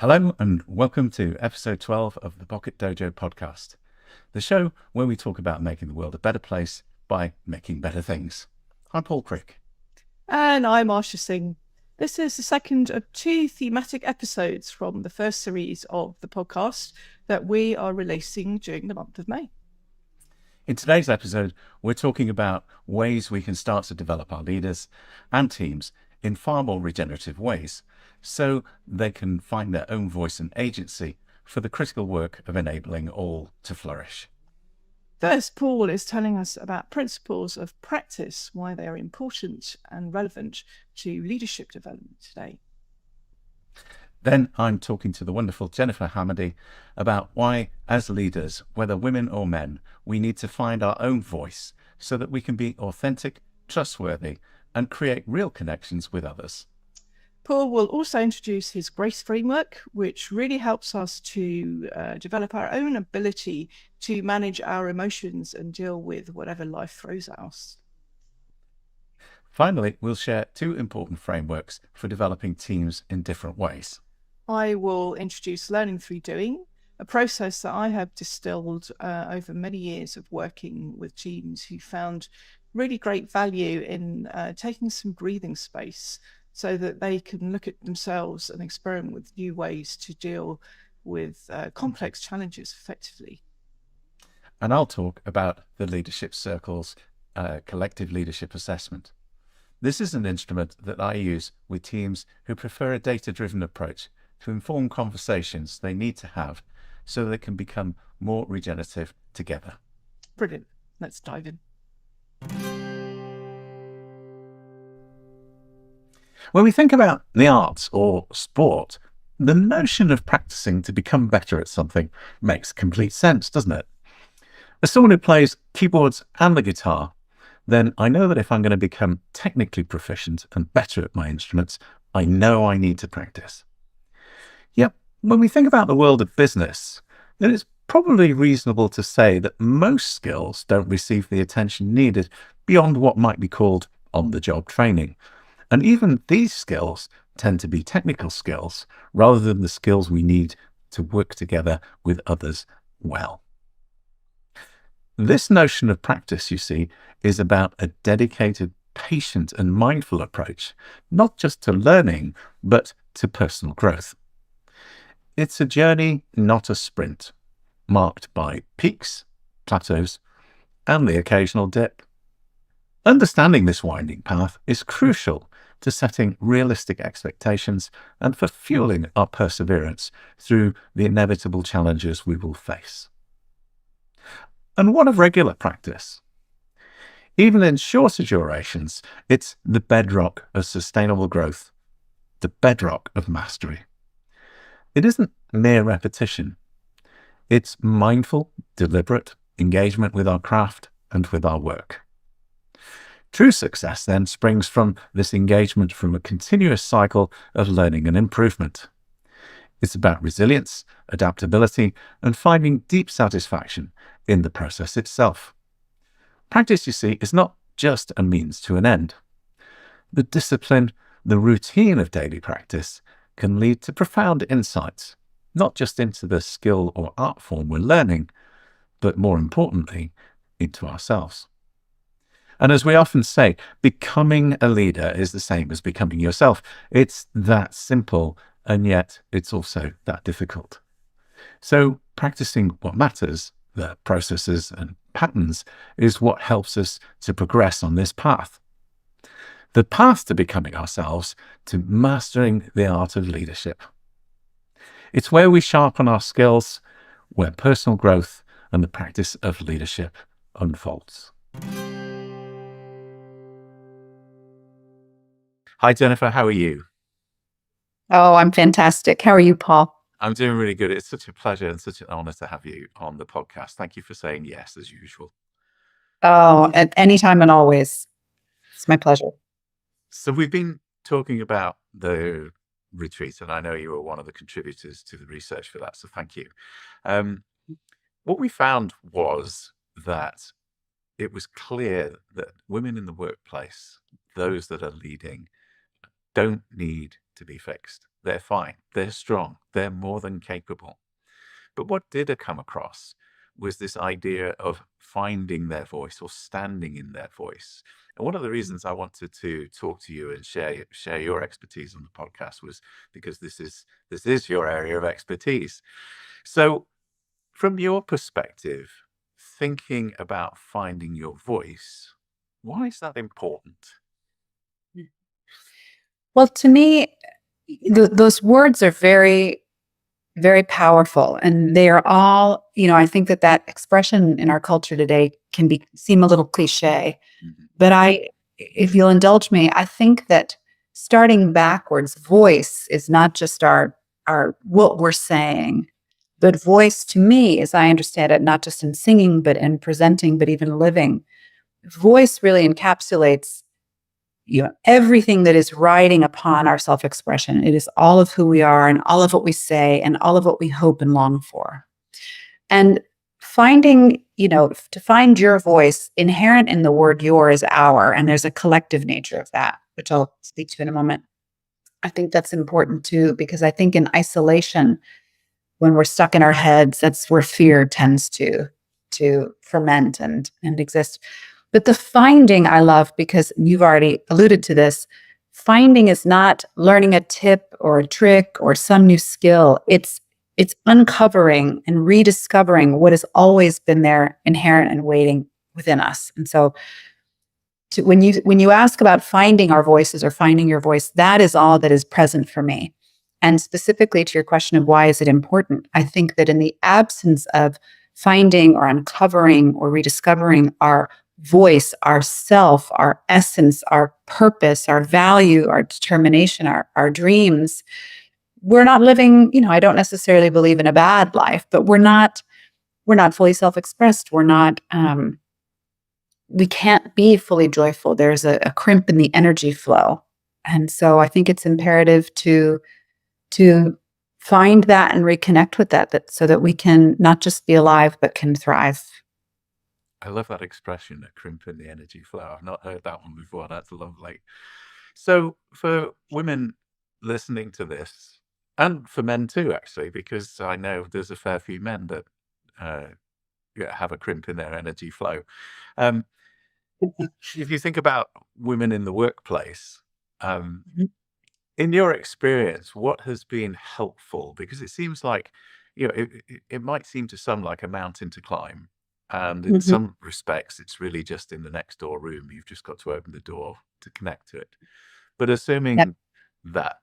Hello and welcome to episode 12 of the Pocket Dojo podcast, the show where we talk about making the world a better place by making better things. I'm Paul Crick. And I'm Asha Singh. This is the second of two thematic episodes from the first series of the podcast that we are releasing during the month of May. In today's episode, we're talking about ways we can start to develop our leaders and teams in far more regenerative ways, so they can find their own voice and agency for the critical work of enabling all to flourish. First, Paul is telling us about principles of practice, why they are important and relevant to leadership development today. Then I'm talking to the wonderful Jennifer Hamady about why, as leaders, whether women or men, we need to find our own voice so that we can be authentic, trustworthy, and create real connections with others. Paul will also introduce his GRACE framework, which really helps us to develop our own ability to manage our emotions and deal with whatever life throws at us. Finally, we'll share two important frameworks for developing teams in different ways. I will introduce learning through doing, a process that I have distilled over many years of working with teams who found really great value in taking some breathing space so that they can look at themselves and experiment with new ways to deal with complex challenges effectively. And I'll talk about the Leadership Circle's collective leadership assessment. This is an instrument that I use with teams who prefer a data-driven approach to inform conversations they need to have so they can become more regenerative together. Brilliant. Let's dive in. When we think about the arts or sport, the notion of practicing to become better at something makes complete sense, doesn't it? As someone who plays keyboards and the guitar, then I know that if I'm going to become technically proficient and better at my instruments, I know I need to practice. Yet, when we think about the world of business, then it's probably reasonable to say that most skills don't receive the attention needed beyond what might be called on-the-job training. And even these skills tend to be technical skills rather than the skills we need to work together with others well. This notion of practice, you see, is about a dedicated, patient and mindful approach, not just to learning, but to personal growth. It's a journey, not a sprint, marked by peaks, plateaus, and the occasional dip. Understanding this winding path is crucial to setting realistic expectations and for fueling our perseverance through the inevitable challenges we will face. And what of regular practice? Even in shorter durations, it's the bedrock of sustainable growth, the bedrock of mastery. It isn't mere repetition. It's mindful, deliberate engagement with our craft and with our work. True success then springs from this engagement from a continuous cycle of learning and improvement. It's about resilience, adaptability, and finding deep satisfaction in the process itself. Practice, you see, is not just a means to an end. The discipline, the routine of daily practice can lead to profound insights, not just into the skill or art form we're learning, but more importantly, into ourselves. And as we often say, becoming a leader is the same as becoming yourself. It's that simple, and yet it's also that difficult. So practicing what matters, the processes and patterns, is what helps us to progress on this path. The path to becoming ourselves, to mastering the art of leadership. It's where we sharpen our skills, where personal growth and the practice of leadership unfolds. Hi, Jennifer. How are you? Oh, I'm fantastic. How are you, Paul? I'm doing really good. It's such a pleasure and such an honor to have you on the podcast. Thank you for saying yes, as usual. Oh, at any time and always. It's my pleasure. So we've been talking about the retreat, and I know you were one of the contributors to the research for that, so thank you. What we found was that it was clear that women in the workplace, those that are leading, don't need to be fixed. they're fine, they're strong, they're more than capable. But what did come across was this idea of finding their voice or standing in their voice. And one of the reasons I wanted to talk to you and share your expertise on the podcast was because this is your area of expertise. So, from your perspective, thinking about finding your voice, why is that important? Well, to me, those words are very, very powerful, and they are all, I think that expression in our culture today can seem a little cliche, Mhm. but if you'll indulge me, I think that starting backwards, voice is not just our what we're saying, but voice to me, as I understand it, not just in singing, but in presenting, but even living, voice really encapsulates everything that is riding upon our self-expression. It is all of who we are and all of what we say and all of what we hope and long for. And finding, to find your voice, inherent in the word your is our, and there's a collective nature of that, which I'll speak to in a moment. I think that's important too, because I think in isolation, when we're stuck in our heads, that's where fear tends to ferment and exist. But the finding I love, because you've already alluded to this. Finding is not learning a tip or a trick or some new skill. It's uncovering and rediscovering what has always been there, inherent and waiting within us. And so, when you ask about finding our voices or finding your voice, that is all that is present for me. And specifically to your question of why is it important, I think that in the absence of finding or uncovering or rediscovering our voice, our self, our essence, our purpose, our value, our determination, our dreams, we're not living, I don't necessarily believe in a bad life, but we're not fully self-expressed. We can't be fully joyful. There's a crimp in the energy flow. And so I think it's imperative to find that and reconnect with that so that we can not just be alive, but can thrive. I love that expression, a crimp in the energy flow. I've not heard that one before. That's lovely. So for women listening to this, and for men too, actually, because I know there's a fair few men that uh, have a crimp in their energy flow. Um, if you think about women in the workplace, um, Mhm. in your experience, what has been helpful? Because it seems like, it might seem to some like a mountain to climb. And in Mhm. some respects, it's really just in the next door room. You've just got to open the door to connect to it. But Yep. assuming that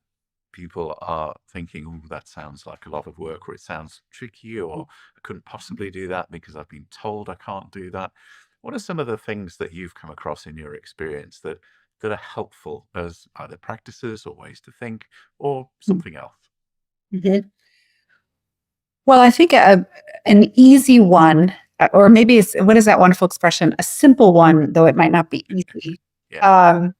people are thinking, oh, that sounds like a lot of work, or it sounds tricky, or I couldn't possibly do that because I've been told I can't do that. What are some of the things that you've come across in your experience that are helpful as either practices or ways to think or something else? Mhm. Well, I think an easy one, or maybe what is that wonderful expression? A simple one, though it might not be easy. Yeah.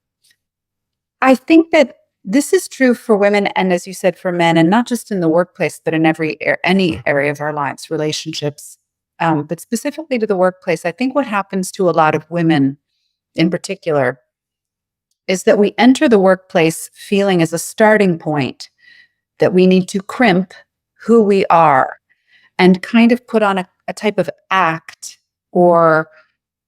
I think that this is true for women, and as you said, for men, and not just in the workplace, but in any area of our lives, relationships. But specifically to the workplace, I think what happens to a lot of women, in particular, is that we enter the workplace feeling as a starting point that we need to crimp who we are and kind of put on a type of act or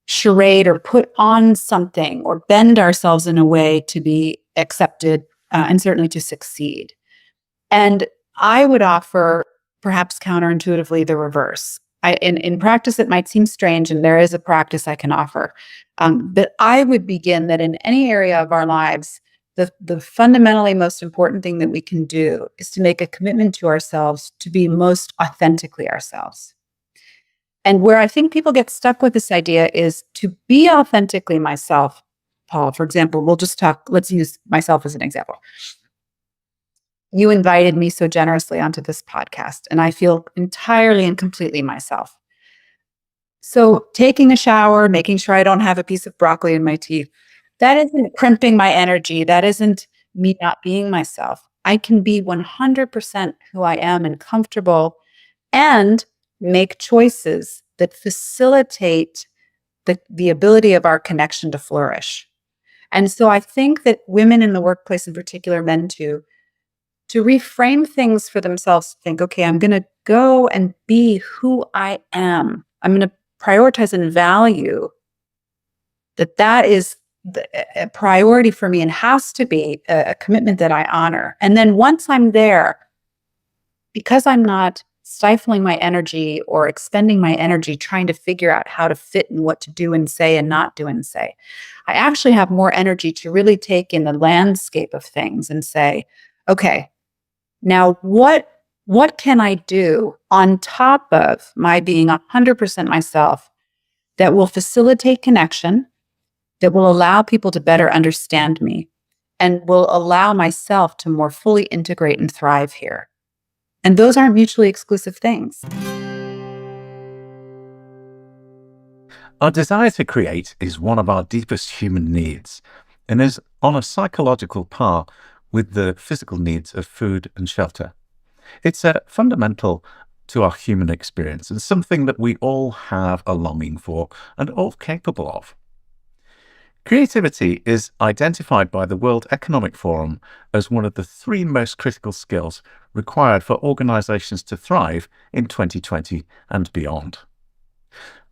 charade or put on something or bend ourselves in a way to be accepted and certainly to succeed. And I would offer, perhaps counterintuitively, the reverse. In practice, it might seem strange, and there is a practice I can offer. But I would begin that in any area of our lives, the fundamentally most important thing that we can do is to make a commitment to ourselves to be most authentically ourselves. And where I think people get stuck with this idea is to be authentically myself. Paul, for example, let's use myself as an example. You invited me so generously onto this podcast, and I feel entirely and completely myself. So taking a shower, making sure I don't have a piece of broccoli in my teeth, that isn't crimping my energy. That isn't me not being myself. I can be 100% who I am and comfortable and make choices that facilitate the ability of our connection to flourish. And so I think that women in the workplace, in particular, men too, to reframe things for themselves, to think, okay, I'm going to go and be who I am. I'm going to prioritize and value that is a priority for me and has to be a commitment that I honor. And then once I'm there, because I'm not stifling my energy or expending my energy trying to figure out how to fit and what to do and say and not do and say, I actually have more energy to really take in the landscape of things and say, okay, now what can I do on top of my being 100% myself that will facilitate connection, that will allow people to better understand me, and will allow myself to more fully integrate and thrive here? And those aren't mutually exclusive things. Our desire to create is one of our deepest human needs and is on a psychological par with the physical needs of food and shelter. It's fundamental to our human experience and something that we all have a longing for and all capable of. Creativity is identified by the World Economic Forum as one of the 3 most critical skills required for organizations to thrive in 2020 and beyond.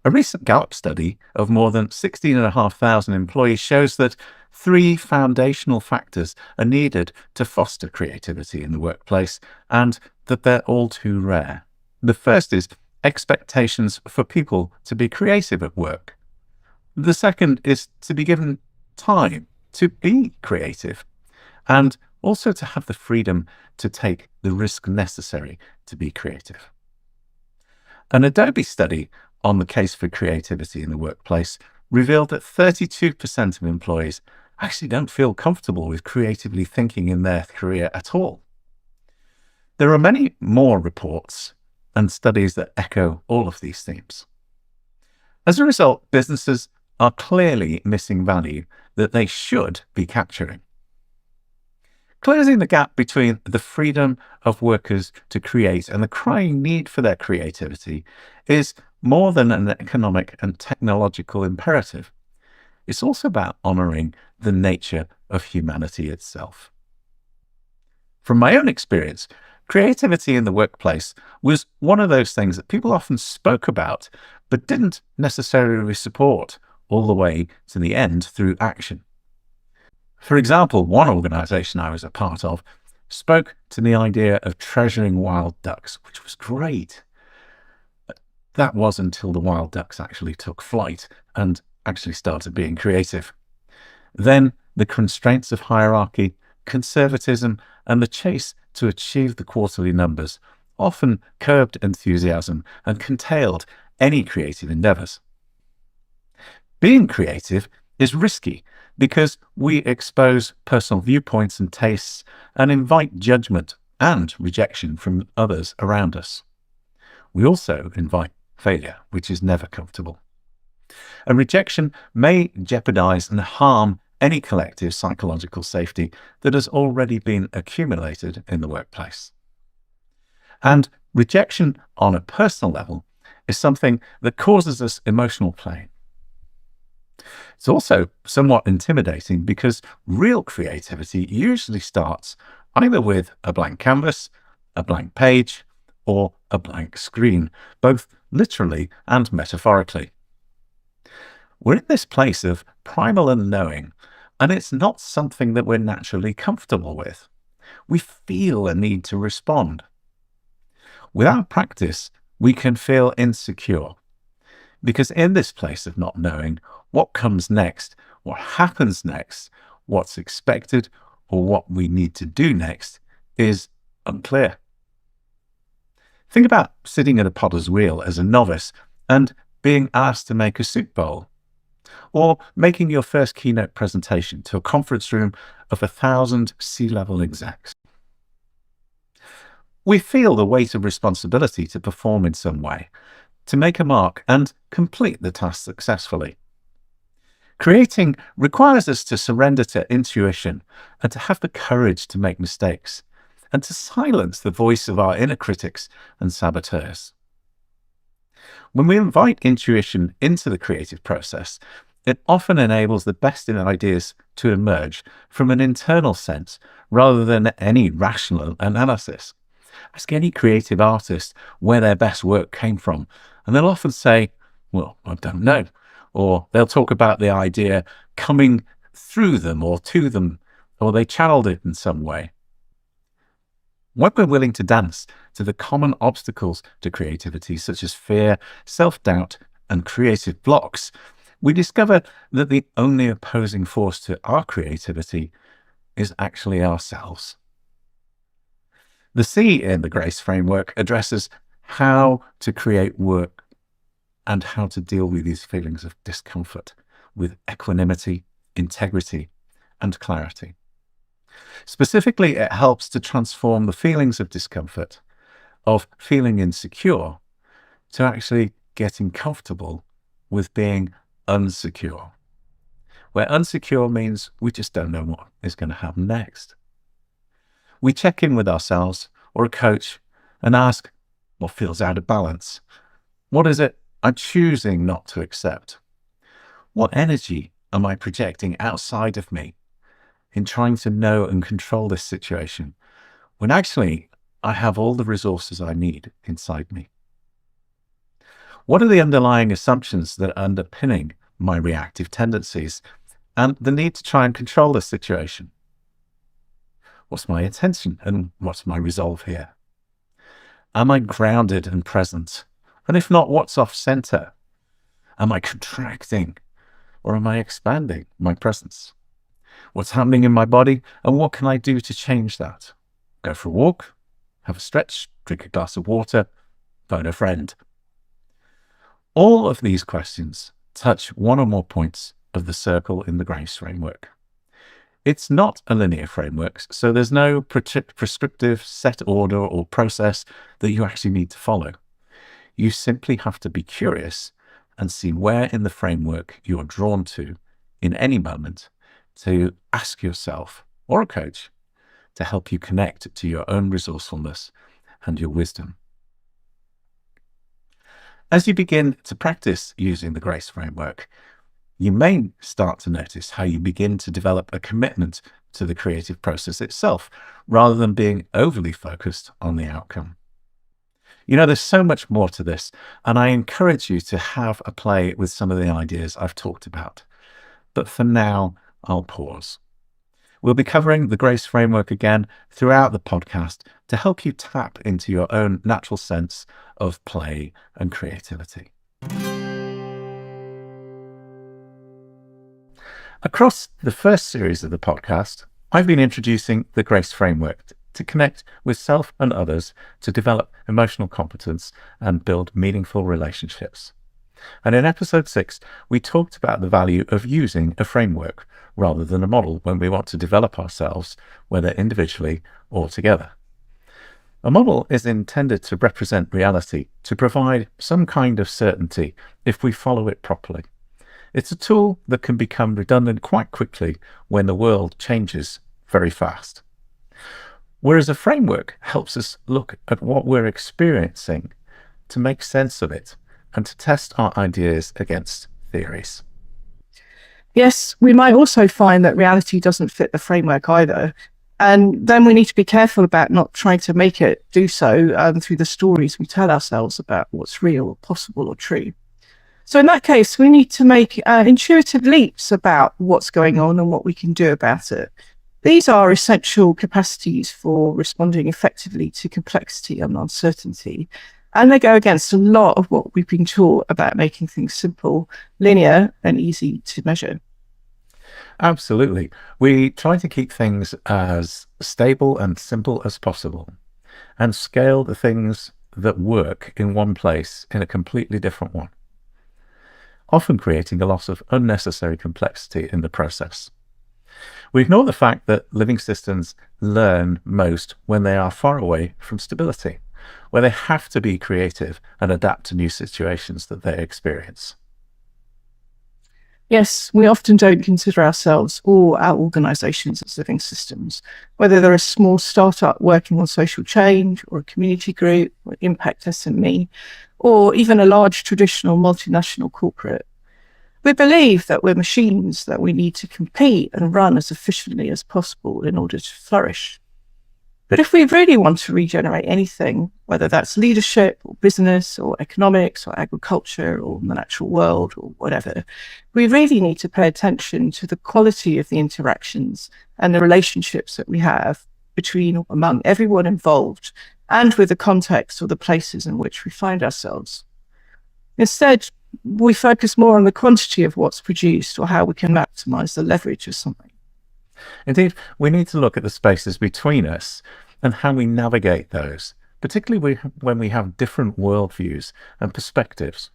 A recent Gallup study of more than 16,500 employees shows that 3 foundational factors are needed to foster creativity in the workplace, and that they're all too rare. The first is expectations for people to be creative at work. The second is to be given time to be creative, and also to have the freedom to take the risk necessary to be creative. An Adobe study on the case for creativity in the workplace revealed that 32% of employees actually don't feel comfortable with creatively thinking in their career at all. There are many more reports and studies that echo all of these themes. As a result, businesses are clearly missing value that they should be capturing. Closing the gap between the freedom of workers to create and the crying need for their creativity is more than an economic and technological imperative. It's also about honoring the nature of humanity itself. From my own experience, creativity in the workplace was one of those things that people often spoke about, but didn't necessarily support all the way to the end through action. For example, one organization I was a part of spoke to the idea of treasuring wild ducks, which was great. That was until the wild ducks actually took flight and actually started being creative. Then the constraints of hierarchy, conservatism, and the chase to achieve the quarterly numbers often curbed enthusiasm and curtailed any creative endeavors. Being creative is risky because we expose personal viewpoints and tastes and invite judgment and rejection from others around us. We also invite failure, which is never comfortable. And rejection may jeopardize and harm any collective psychological safety that has already been accumulated in the workplace. And rejection on a personal level is something that causes us emotional pain. It's also somewhat intimidating because real creativity usually starts either with a blank canvas, a blank page, or a blank screen, both literally and metaphorically. We're in this place of primal unknowing, and it's not something that we're naturally comfortable with. We feel a need to respond. Without practice, we can feel insecure, because in this place of not knowing what comes next, what happens next, what's expected, or what we need to do next is unclear. Think about sitting at a potter's wheel as a novice and being asked to make a soup bowl, or making your first keynote presentation to a conference room of 1,000 C-level execs. We feel the weight of responsibility to perform in some way, to make a mark and complete the task successfully. Creating requires us to surrender to intuition and to have the courage to make mistakes and to silence the voice of our inner critics and saboteurs. When we invite intuition into the creative process, It often enables the best in ideas to emerge from an internal sense rather than any rational analysis. Ask any creative artist where their best work came from, and they'll often say, well, I don't know. Or they'll talk about the idea coming through them or to them, or they channeled it in some way. When we're willing to dance to the common obstacles to creativity, such as fear, self-doubt, and creative blocks, we discover that the only opposing force to our creativity is actually ourselves. The C in the GRACE framework addresses how to create work and how to deal with these feelings of discomfort with equanimity, integrity, and clarity. Specifically, it helps to transform the feelings of discomfort, of feeling insecure, to actually getting comfortable with being unsecure, where unsecure means we just don't know what is going to happen next. We check in with ourselves or a coach and ask, what feels out of balance? What is it I'm choosing not to accept? What energy am I projecting outside of me in trying to know and control this situation, when actually I have all the resources I need inside me? What are the underlying assumptions that are underpinning my reactive tendencies and the need to try and control the situation? What's my intention and what's my resolve here? Am I grounded and present? And if not, what's off center? Am I contracting or am I expanding my presence? What's happening in my body and what can I do to change that? Go for a walk, have a stretch, drink a glass of water, phone a friend. All of these questions touch one or more points of the circle in the GRACE framework. It's not a linear framework, so there's no prescriptive set order or process that you actually need to follow. You simply have to be curious and see where in the framework you're drawn to in any moment, to ask yourself or a coach to help you connect to your own resourcefulness and your wisdom. As you begin to practice using the GRACE framework, you may start to notice how you begin to develop a commitment to the creative process itself, rather than being overly focused on the outcome. You know, there's so much more to this, and I encourage you to have a play with some of the ideas I've talked about. But for now, I'll pause. We'll be covering the GRACE framework again throughout the podcast to help you tap into your own natural sense of play and creativity. Across the first series of the podcast, I've been introducing the GRACE framework to connect with self and others, to develop emotional competence and build meaningful relationships. And in episode 6, we talked about the value of using a framework rather than a model when we want to develop ourselves, whether individually or together. A model is intended to represent reality, to provide some kind of certainty if we follow it properly. It's a tool that can become redundant quite quickly when the world changes very fast. Whereas a framework helps us look at what we're experiencing, to make sense of it, and to test our ideas against theories. Yes, we might also find that reality doesn't fit the framework either. And then we need to be careful about not trying to make it do so through the stories we tell ourselves about what's real or possible or true. So in that case, we need to make intuitive leaps about what's going on and what we can do about it. These are essential capacities for responding effectively to complexity and uncertainty. And they go against a lot of what we've been taught about making things simple, linear, and easy to measure. Absolutely. We try to keep things as stable and simple as possible, and scale the things that work in one place in a completely different one, often creating a lot of unnecessary complexity in the process. We ignore the fact that living systems learn most when they are far away from stability, where they have to be creative and adapt to new situations that they experience. Yes, we often don't consider ourselves or our organisations as living systems, whether they're a small startup working on social change, or a community group, or impact SME, or even a large traditional multinational corporate. We believe that we're machines, that we need to compete and run as efficiently as possible in order to flourish. But if we really want to regenerate anything, whether that's leadership or business or economics or agriculture or the natural world or whatever, we really need to pay attention to the quality of the interactions and the relationships that we have between or among everyone involved and with the context or the places in which we find ourselves. Instead, we focus more on the quantity of what's produced or how we can maximize the leverage of something. Indeed, we need to look at the spaces between us and how we navigate those, particularly when we have different worldviews and perspectives.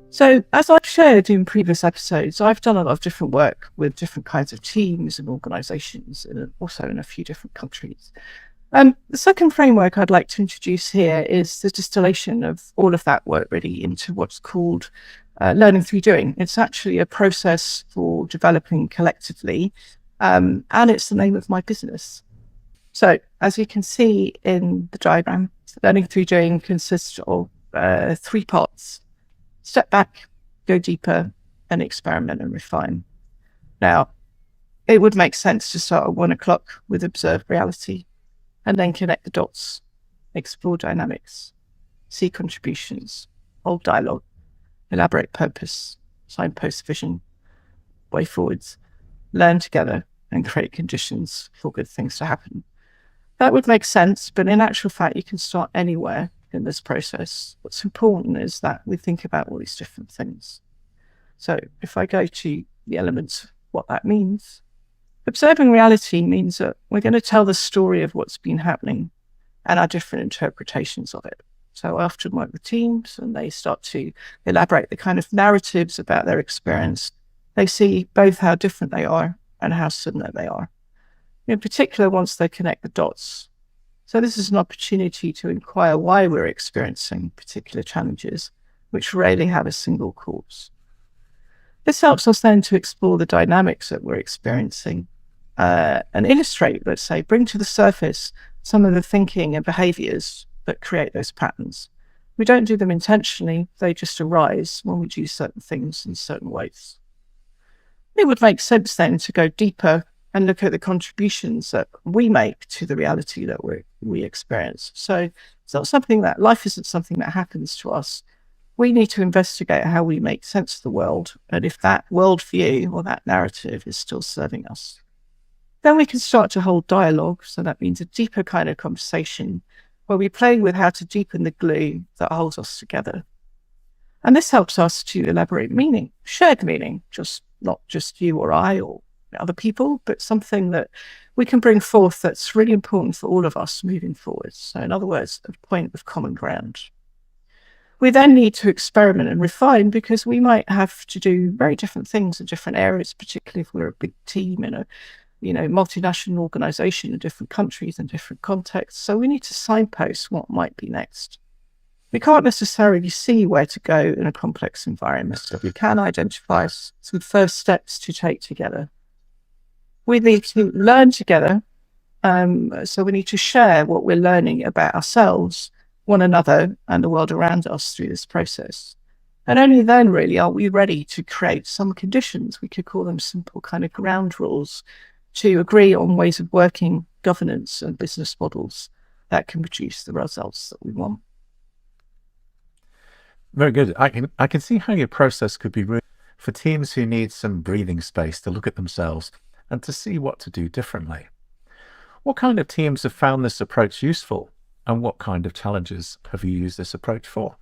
So, as I've shared in previous episodes, I've done a lot of different work with different kinds of teams and organizations, and also in a few different countries. The second framework I'd like to introduce here is the distillation of all of that work really into what's called learning through doing. It's actually a process for developing collectively, and it's the name of my business. So, as you can see in the diagram, learning through doing consists of 3 parts. Step back, go deeper, and experiment and refine. Now, it would make sense to start at 1 o'clock with observed reality, and then connect the dots, explore dynamics, see contributions, hold dialogue, elaborate purpose, signpost vision, way forwards, learn together, and create conditions for good things to happen. That would make sense, but in actual fact, you can start anywhere in this process. What's important is that we think about all these different things. So if I go to the elements of what that means, observing reality means that we're going to tell the story of what's been happening and our different interpretations of it. So I often work with teams and they start to elaborate the kind of narratives about their experience. They see both how different they are and how similar they are. In particular, once they connect the dots. So this is an opportunity to inquire why we're experiencing particular challenges, which rarely have a single cause. This helps us then to explore the dynamics that we're experiencing and illustrate, let's say, bring to the surface some of the thinking and behaviors that create those patterns. We don't do them intentionally, they just arise when we do certain things in certain ways. It would make sense then to go deeper and look at the contributions that we make to the reality that we experience. So it's not something that life isn't something that happens to us. We need to investigate how we make sense of the world and if that worldview or that narrative is still serving us. Then we can start to hold dialogue. So that means a deeper kind of conversation where we play with how to deepen the glue that holds us together. And this helps us to elaborate meaning, shared meaning, not just you or I or other people, but something that we can bring forth that's really important for all of us moving forward. So in other words, a point of common ground. We then need to experiment and refine because we might have to do very different things in different areas, particularly if we're a big team in a multinational organization in different countries and different contexts. So we need to signpost what might be next. We can't necessarily see where to go in a complex environment, but we can identify some first steps to take together. We need to learn together. So we need to share what we're learning about ourselves, one another, and the world around us through this process. And only then, really, are we ready to create some conditions. We could call them simple kind of ground rules to agree on ways of working, governance, and business models that can produce the results that we want. Very good. I can see how your process could be really for teams who need some breathing space to look at themselves and to see what to do differently. What kind of teams have found this approach useful, and what kind of challenges have you used this approach for?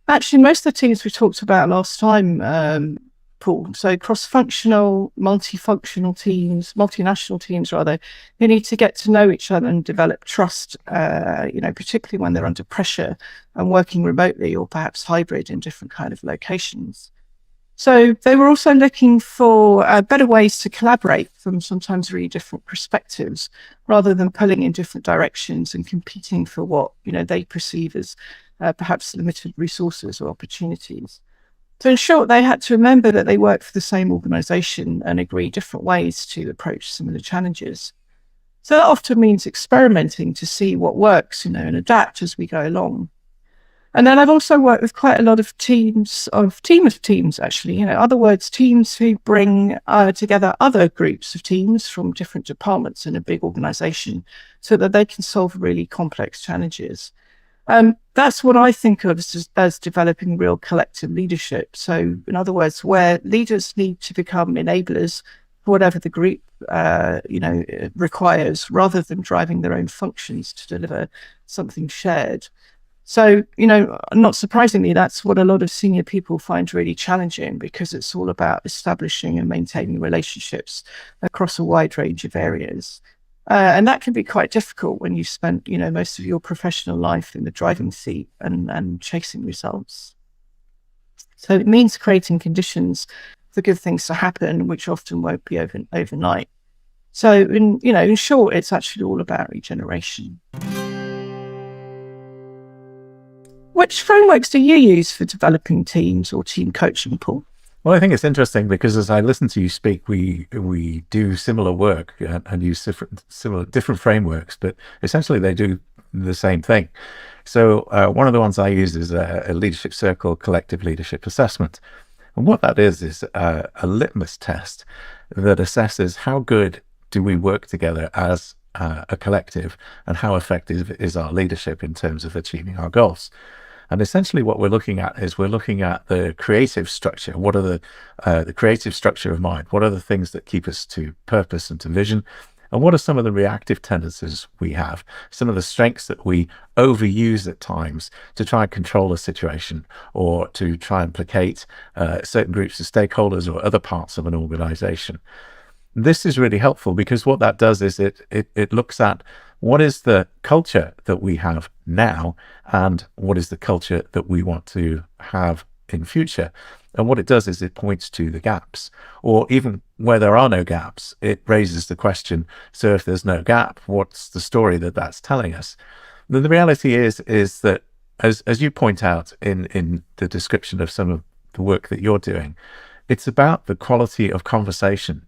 Actually, most of the teams we talked about last time, Paul, so cross-functional, multifunctional teams, multinational teams rather, who need to get to know each other and develop trust, particularly when they're under pressure and working remotely or perhaps hybrid in different kind of locations. So they were also looking for better ways to collaborate from sometimes really different perspectives, rather than pulling in different directions and competing for what they perceive as perhaps limited resources or opportunities. So in short, they had to remember that they work for the same organization and agree different ways to approach similar challenges. So that often means experimenting to see what works, and adapt as we go along. And then I've also worked with quite a lot of teams of teams, actually, other words, teams who bring together other groups of teams from different departments in a big organization so that they can solve really complex challenges. That's what I think of as developing real collective leadership. So in other words, where leaders need to become enablers for whatever the group, requires, rather than driving their own functions to deliver something shared. So, not surprisingly, that's what a lot of senior people find really challenging, because it's all about establishing and maintaining relationships across a wide range of areas. And that can be quite difficult when you've spent, most of your professional life in the driving seat and chasing results. So it means creating conditions for good things to happen, which often won't be overnight. So, in short, it's actually all about regeneration. Which frameworks do you use for developing teams or team coaching, Paul? Well, I think it's interesting because as I listen to you speak, we do similar work and use different frameworks, but essentially they do the same thing. So one of the ones I use is a leadership circle collective leadership assessment. And what that is a litmus test that assesses how good do we work together as a collective, and how effective is our leadership in terms of achieving our goals. And essentially what we're looking at is we're looking at the creative structure. What are the creative structure of mind? What are the things that keep us to purpose and to vision? And what are some of the reactive tendencies we have? Some of the strengths that we overuse at times to try and control a situation, or to try and placate certain groups of stakeholders or other parts of an organization. This is really helpful because what that does is it looks at what is the culture that we have now, and what is the culture that we want to have in future. And what it does is it points to the gaps, or even where there are no gaps, it raises the question, so if there's no gap, what's the story that's telling us? And the reality is that, as you point out in the description of some of the work that you're doing, it's about the quality of conversation.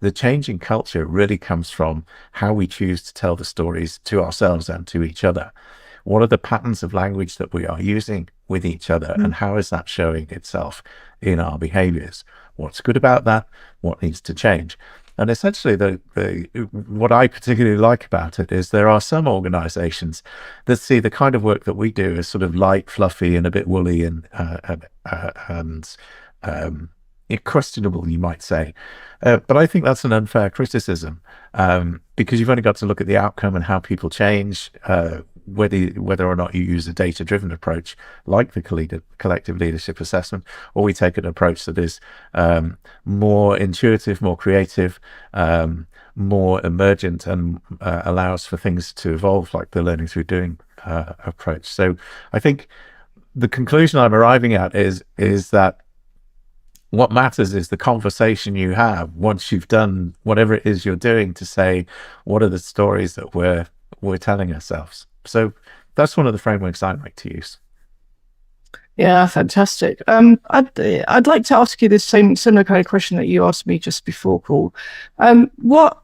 The changing culture really comes from how we choose to tell the stories to ourselves and to each other. What are the patterns of language that we are using with each other, and how is that showing itself in our behaviors? What's good about that? What needs to change? And essentially, what I particularly like about it is there are some organizations that see the kind of work that we do as sort of light, fluffy, and a bit woolly and questionable, you might say. But I think that's an unfair criticism, because you've only got to look at the outcome and how people change, whether or not you use a data-driven approach like the collective leadership assessment, or we take an approach that is more intuitive, more creative, more emergent, and allows for things to evolve, like the learning through doing approach. So I think the conclusion I'm arriving at is that what matters is the conversation you have once you've done whatever it is you're doing, to say, what are the stories that we're telling ourselves? So that's one of the frameworks I like to use. Yeah, fantastic. I'd like to ask you this similar kind of question that you asked me just before, Paul. What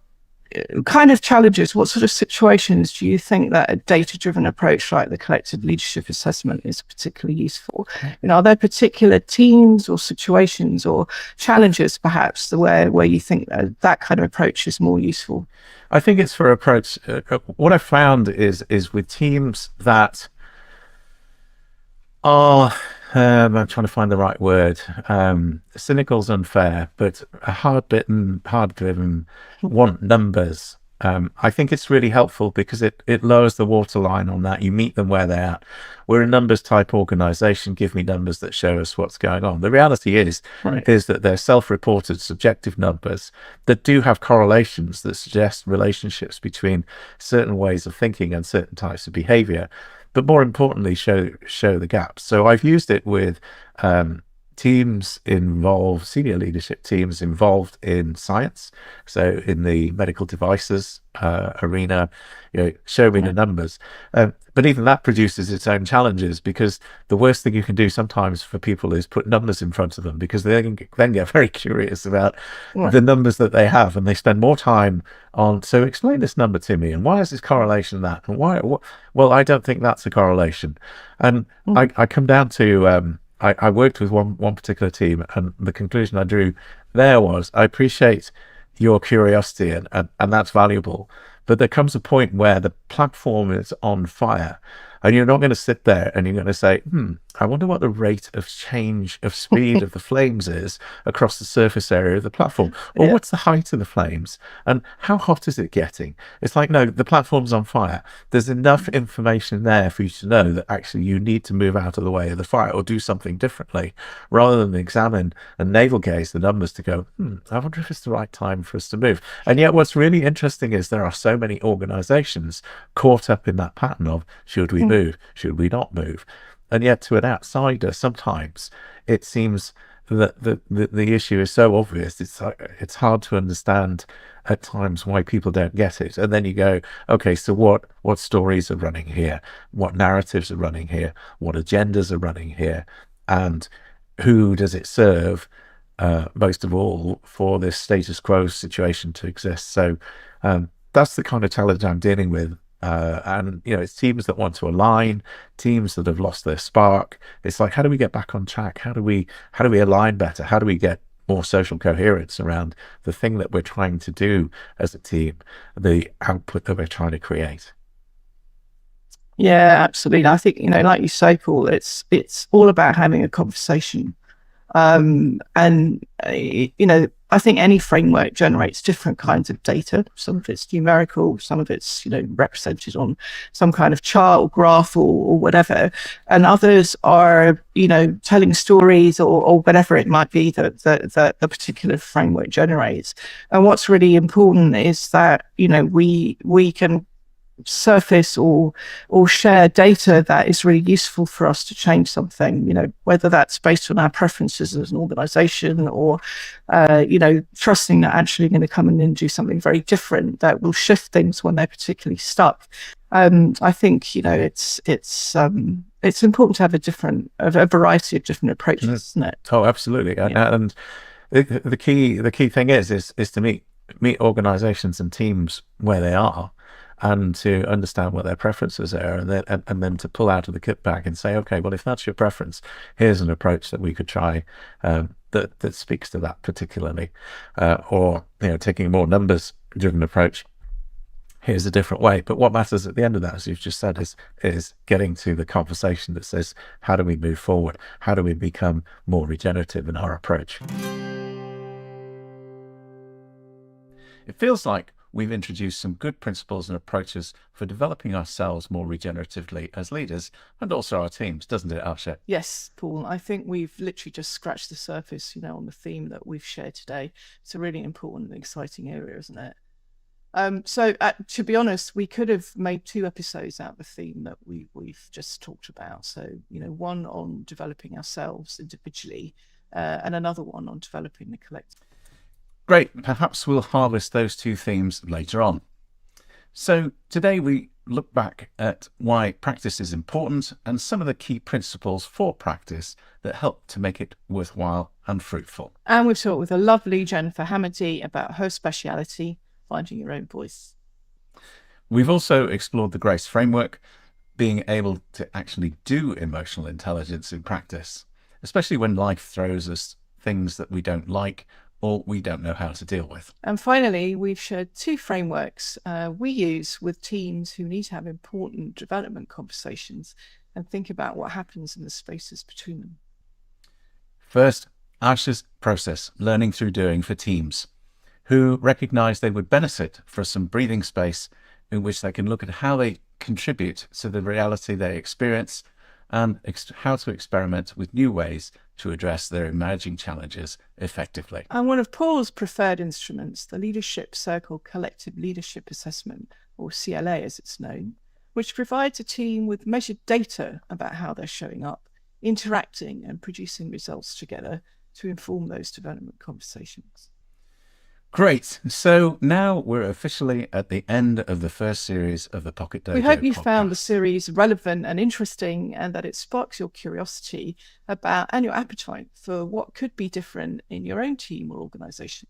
kind of challenges, what sort of situations do you think that a data-driven approach like the collective leadership assessment is particularly useful? Are there particular teams or situations or challenges perhaps where you think that kind of approach is more useful? I think it's for approach. What I've found is with teams that are, I'm trying to find the right word. Cynical's unfair, but hard-bitten, hard-driven, want numbers. I think it's really helpful because it lowers the waterline on that. You meet them where they're at. We're a numbers type organization. Give me numbers that show us what's going on. The reality is that they're self-reported subjective numbers that do have correlations that suggest relationships between certain ways of thinking and certain types of behavior, but more importantly, show the gaps. So I've used it with teams involve senior leadership teams involved in science. So in the medical devices arena, show me the numbers. But even that produces its own challenges, because the worst thing you can do sometimes for people is put numbers in front of them, because they then get very curious about the numbers that they have, and they spend more time on, so explain this number to me, and why is this correlation that, and why, well, I don't think that's a correlation. And I come down to, I worked with one particular team, and the conclusion I drew there was, I appreciate your curiosity, and that's valuable. But there comes a point where the platform is on fire, and you're not going to sit there and you're going to say, I wonder what the rate of change of speed of the flames is across the surface area of the platform, or what's the height of the flames, and how hot is it getting? It's like, no, the platform's on fire. There's enough information there for you to know that actually you need to move out of the way of the fire or do something differently, rather than examine and navel gaze the numbers to go, I wonder if it's the right time for us to move. And yet what's really interesting is there are so many organizations caught up in that pattern of, should we move? Should we not move? And yet to an outsider, sometimes it seems that the issue is so obvious, it's hard to understand at times why people don't get it. And then you go, okay, so what stories are running here? What narratives are running here? What agendas are running here? And who does it serve, most of all, for this status quo situation to exist? So that's the kind of challenge I'm dealing with. And it's teams that want to align, teams that have lost their spark. It's like, how do we get back on track? How do we align better? How do we get more social coherence around the thing that we're trying to do as a team, the output that we're trying to create? Yeah, absolutely. I think, like you say, Paul, it's all about having a conversation. And I think any framework generates different kinds of data. Some of it's numerical, some of it's, represented on some kind of chart or graph or whatever. And others are, telling stories or whatever it might be that the particular framework generates. And what's really important is that, we can surface or share data that is really useful for us to change something, whether that's based on our preferences as an organization or trusting that actually going to come in and do something very different that will shift things when they're particularly stuck. I think it's important to have a variety of different approaches, isn't it? Oh, absolutely. And the key thing is to meet organizations and teams where they are, and to understand what their preferences are, and then to pull out of the kit bag and say, okay, well, if that's your preference, here's an approach that we could try that speaks to that particularly, or taking a more numbers driven approach. Here's a different way. But what matters at the end of that, as you've just said, is getting to the conversation that says, how do we move forward? How do we become more regenerative in our approach? It feels like we've introduced some good principles and approaches for developing ourselves more regeneratively as leaders, and also our teams, doesn't it, Asha? Yes, Paul. I think we've literally just scratched the surface, on the theme that we've shared today. It's a really important and exciting area, isn't it? So to be honest, we could have made 2 episodes out of the theme that we've just talked about. So, one on developing ourselves individually, and another one on developing the collective. Great. Perhaps we'll harvest those 2 themes later on. So today we look back at why practice is important and some of the key principles for practice that help to make it worthwhile and fruitful. And we've talked with a lovely Jennifer Hamady about her speciality, finding your own voice. We've also explored the GRACE framework, being able to actually do emotional intelligence in practice, especially when life throws us things that we don't like or we don't know how to deal with. And finally, we've shared 2 frameworks we use with teams who need to have important development conversations and think about what happens in the spaces between them. First, Asha's process, learning through doing for teams who recognize they would benefit for some breathing space in which they can look at how they contribute to the reality they experience and how to experiment with new ways to address their emerging challenges effectively. And one of Paul's preferred instruments, the Leadership Circle Collective Leadership Assessment, or CLA as it's known, which provides a team with measured data about how they're showing up interacting and producing results together to inform those development conversations. Great. So now we're officially at the end of the first series of the Pocket Dojo We hope you podcast. found the series relevant and interesting, and that it sparks your curiosity about and your appetite for what could be different in your own team or organization.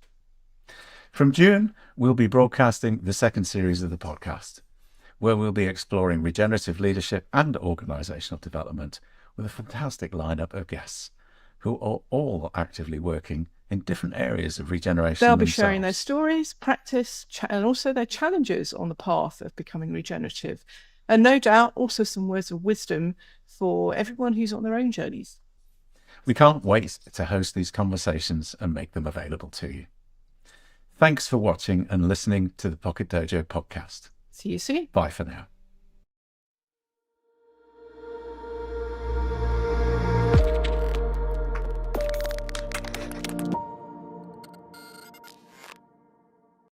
From June, we'll be broadcasting the second series of the podcast, where we'll be exploring regenerative leadership and organizational development with a fantastic lineup of guests who are all actively working in different areas of regeneration. They'll be sharing their stories, practice, and also their challenges on the path of becoming regenerative. And no doubt also some words of wisdom for everyone who's on their own journeys. We can't wait to host these conversations and make them available to you. Thanks for watching and listening to the Pocket Dojo podcast. See you soon. Bye for now.